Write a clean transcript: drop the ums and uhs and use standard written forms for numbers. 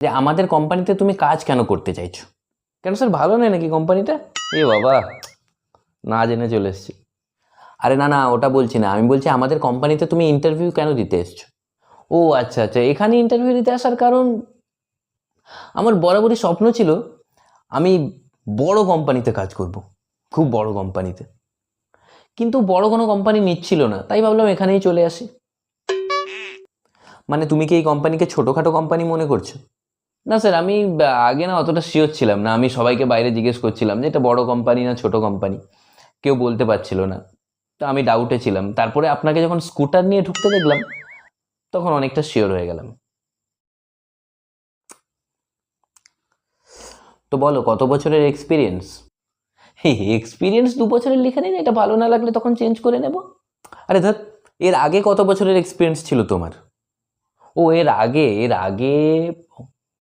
যে আমাদের কোম্পানিতে তুমি কাজ কেন করতে চাইছো? কেন স্যার, ভালো নয় নাকি কোম্পানিটা? এ বাবা, না জেনে চলে এসছি। আরে না না, ওটা বলছি না, আমি বলছি আমাদের কোম্পানিতে তুমি ইন্টারভিউ কেন দিতে এসছো? ও আচ্ছা আচ্ছা, এখানে ইন্টারভিউ দিতে আসার কারণ, আমার বরাবরই স্বপ্ন ছিল আমি বড় কোম্পানিতে কাজ করব, খুব বড় কোম্পানিতে। কিন্তু বড় কোনো কোম্পানি নিচ্ছিল না, তাই ভাবলাম এখানেই চলে আসি। মানে তুমি কি এই কোম্পানিকে ছোটোখাটো কোম্পানি মনে করছো? না স্যার, আমি আগে না অতটা শিওর ছিলাম না, আমি সবাইকে বাইরে জিজ্ঞেস করছিলাম যে এটা বড় কোম্পানি না ছোট কোম্পানি, কেউ বলতে পারছিল না। তো আমি ডাউটে ছিলাম, তারপরে আপনাকে যখন স্কুটার নিয়ে ঢুকতে দেখলাম তখন অনেকটা শিওর হয়ে গেলাম। তো বলো, কত বছরের এক্সপিরিয়েন্স? এক্সপিরিয়েন্স 2 বছরের লিখে নিন, এটা ভালো না লাগলে তখন চেঞ্জ করে নেব। আরে ধর, এর আগে কত বছরের এক্সপিরিয়েন্স ছিল তোমার? ও এর আগে, এর আগে